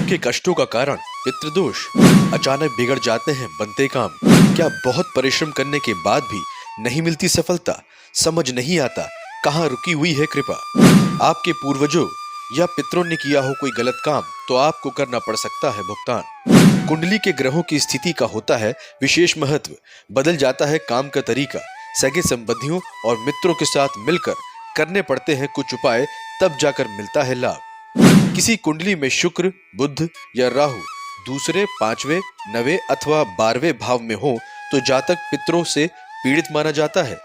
आपके कष्टों का कारण पितृदोष। अचानक बिगड़ जाते हैं बनते काम। क्या बहुत परिश्रम करने के बाद भी नहीं मिलती सफलता? समझ नहीं आता कहाँ रुकी हुई है कृपा। आपके पूर्वजों या पितरों ने किया हो कोई गलत काम तो आपको करना पड़ सकता है भुगतान। कुंडली के ग्रहों की स्थिति का होता है विशेष महत्व। बदल जाता है काम का तरीका। सगे संबंधियों और मित्रों के साथ मिलकर करने पड़ते हैं कुछ उपाय, तब जाकर मिलता है लाभ। किसी कुंडली में शुक्र, बुध या राहु दूसरे, पांचवें, नवें अथवा 12वें भाव में हो तो जातक पितरों से पीड़ित माना जाता है।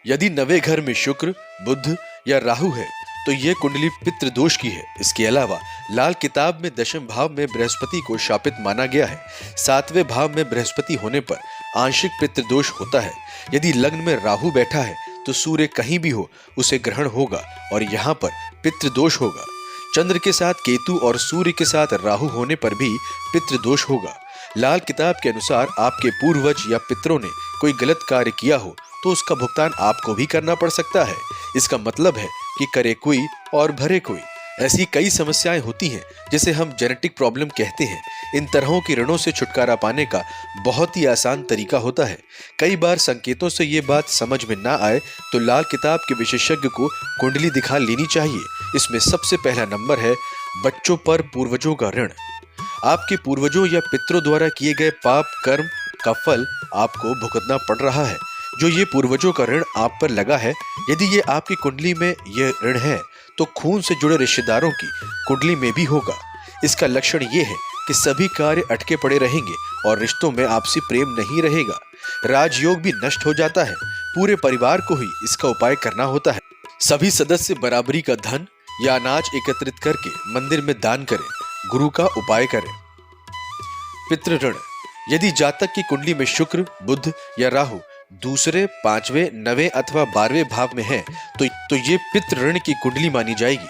यदि नवे घर में शुक्र, बुध या राहु है तो यह कुंडली पितृ दोष की है। इसके अलावा लाल किताब में दशम भाव में बृहस्पति को शापित माना गया है। 7वें भाव में बृहस्पति होने पर आंशिक पितृ दोष होता है। यदि लग्न में राहु बैठा है तो सूर्य कहीं भी हो उसे ग्रहण होगा और यहाँ पर पितृ दोष होगा। चंद्र के साथ केतु और सूर्य के साथ राहु होने पर भी पितृ दोष होगा। लाल किताब के अनुसार आपके पूर्वज या पितरों ने कोई गलत कार्य किया हो तो उसका भुगतान आपको भी करना पड़ सकता है। इसका मतलब है कि करे कोई और भरे कोई। ऐसी कई समस्याएं होती हैं जिसे हम जेनेटिक प्रॉब्लम कहते हैं। इन तरहों के ऋणों से छुटकारा पाने का बहुत ही आसान तरीका होता है। कई बार संकेतों से ये बात समझ में ना आए तो लाल किताब के विशेषज्ञ को कुंडली दिखा लेनी चाहिए। इसमें सबसे पहला नंबर है बच्चों पर पूर्वजों का ऋण। आपके पूर्वजों या पितरों द्वारा किए गए पाप कर्म का फल आपको भुगतना पड़ रहा है। जो ये पूर्वजों का ऋण आप पर लगा है, यदि ये आपकी कुंडली में यह ऋण है तो खून से जुड़े रिश्तेदारों की कुंडली में भी होगा। इसका लक्षण ये है कि सभी कार्य अटके पड़े रहेंगे और रिश्तों में आपसी प्रेम नहीं रहेगा। राजयोग भी नष्ट हो जाता है। पूरे परिवार को ही इसका उपाय करना होता है। सभी सदस्य बराबरी का धन या अनाज एकत्रित करके मंदिर में दान करें। गुरु का उपाय करें। पितृ ऋण। यदि जातक की कुंडली में शुक्र, बुध या राहु दूसरे, पांचवें, नवें अथवा 12वें भाव में है तो ये पितृ ऋण की कुंडली मानी जाएगी।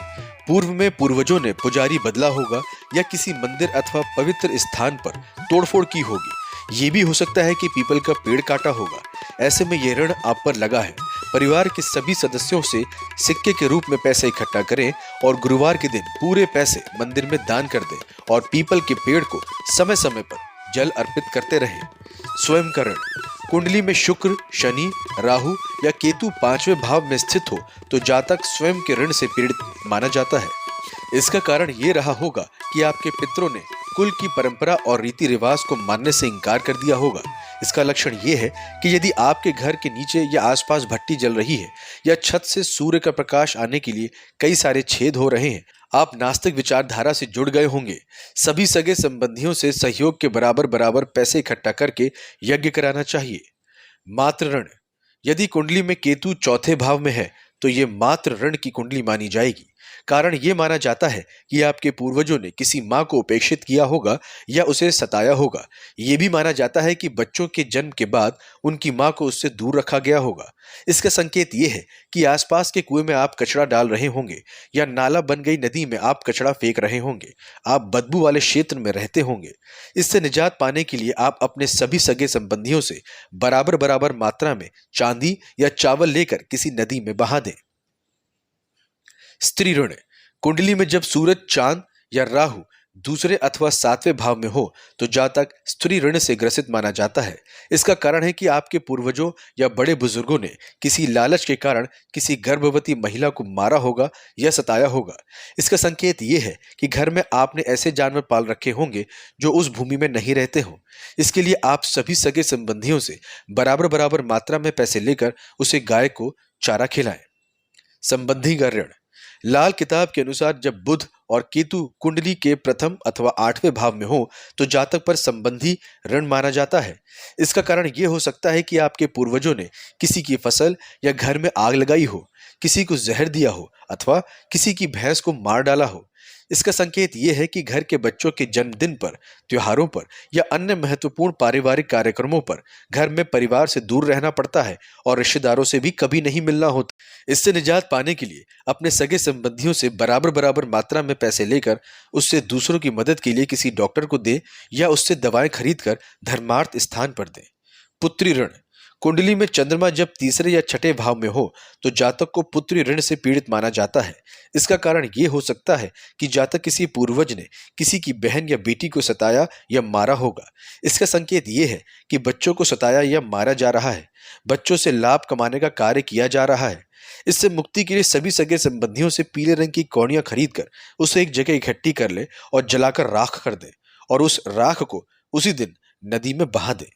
पूर्व में पूर्वजों ने पुजारी बदला होगा या किसी मंदिर अथवा पवित्र स्थान पर तोड़फोड़ की होगी। ये भी हो सकता है कि पीपल का पेड़ काटा होगा। ऐसे में यह ऋण आप पर लगा है। परिवार के सभी सदस्यों से सिक्के के रूप में पैसे इकट्ठा करें और गुरुवार के दिन पूरे पैसे मंदिर में दान कर दें और पीपल के पेड़ को समय समय पर जल अर्पित करते रहें। स्वयं का ऋण। कुंडली में शुक्र, शनि, राहु या केतु 5वें भाव में स्थित हो तो जातक स्वयं के ऋण से पीड़ित माना जाता है। इसका कारण ये रहा होगा कि आपके पितरों ने कुल की परंपरा और रीति रिवाज को मानने से इनकार कर दिया होगा। इसका लक्षण ये है कि यदि आपके घर के नीचे या आसपास भट्टी जल रही है या छत से सूर्य का प्रकाश आने के लिए कई सारे छेद हो रहे हैं, आप नास्तिक विचारधारा से जुड़ गए होंगे। सभी सगे संबंधियों से सहयोग के बराबर बराबर पैसे इकट्ठा करके यज्ञ कराना चाहिए। मातृ ऋण। यदि कुंडली में केतु 4थे भाव में है तो ये मातृ ऋण की कुंडली मानी जाएगी। कारण ये माना जाता है कि आपके पूर्वजों ने किसी माँ को उपेक्षित किया होगा या उसे सताया होगा। ये भी माना जाता है कि बच्चों के जन्म के बाद उनकी माँ को उससे दूर रखा गया होगा। इसका संकेत ये है कि आसपास के कुएं में आप कचरा डाल रहे होंगे या नाला बन गई नदी में आप कचरा फेंक रहे होंगे। आप बदबू वाले क्षेत्र में रहते होंगे। इससे निजात पाने के लिए आप अपने सभी सगे संबंधियों से बराबर बराबर मात्रा में चांदी या चावल लेकर किसी नदी में बहा दें। स्त्री ऋण। कुंडली में जब सूरज, चांद या राहु दूसरे अथवा 7वें भाव में हो तो जातक स्त्री ऋण से ग्रसित माना जाता है। इसका कारण है कि आपके पूर्वजों या बड़े बुजुर्गों ने किसी लालच के कारण किसी गर्भवती महिला को मारा होगा या सताया होगा। इसका संकेत ये है कि घर में आपने ऐसे जानवर पाल रखे होंगे जो उस भूमि में नहीं रहते हों। इसके लिए आप सभी सगे संबंधियों से बराबर बराबर मात्रा में पैसे लेकर उसे गाय को चारा खिलाएं। संबंधी का ऋण। लाल किताब के अनुसार जब बुध और केतु कुंडली के प्रथम अथवा 8वें भाव में हो तो जातक पर संबंधी ऋण माना जाता है। इसका कारण यह हो सकता है कि आपके पूर्वजों ने किसी की फसल या घर में आग लगाई हो, किसी को जहर दिया हो अथवा किसी की भैंस को मार डाला हो। इसका संकेत यह है कि घर के बच्चों के जन्मदिन पर, त्योहारों पर या अन्य महत्वपूर्ण पारिवारिक कार्यक्रमों पर घर में परिवार से दूर रहना पड़ता है और रिश्तेदारों से भी कभी नहीं मिलना होता। इससे निजात पाने के लिए अपने सगे संबंधियों से बराबर बराबर मात्रा में पैसे लेकर उससे दूसरों की मदद के लिए किसी डॉक्टर को दें या उससे दवाएं खरीद कर धर्मार्थ स्थान पर दें। पुत्री ऋण। कुंडली में चंद्रमा जब तीसरे या छठे भाव में हो तो जातक को पुत्री ऋण से पीड़ित माना जाता है। इसका कारण ये हो सकता है कि जातक किसी पूर्वज ने किसी की बहन या बेटी को सताया या मारा होगा। इसका संकेत ये है कि बच्चों को सताया या मारा जा रहा है, बच्चों से लाभ कमाने का कार्य किया जा रहा है। इससे मुक्ति के लिए सभी सगे संबंधियों से पीले रंग की कौड़ियां खरीद कर उसे एक जगह इकट्ठी कर ले और जलाकर राख कर दे और उस राख को उसी दिन नदी में बहा दे।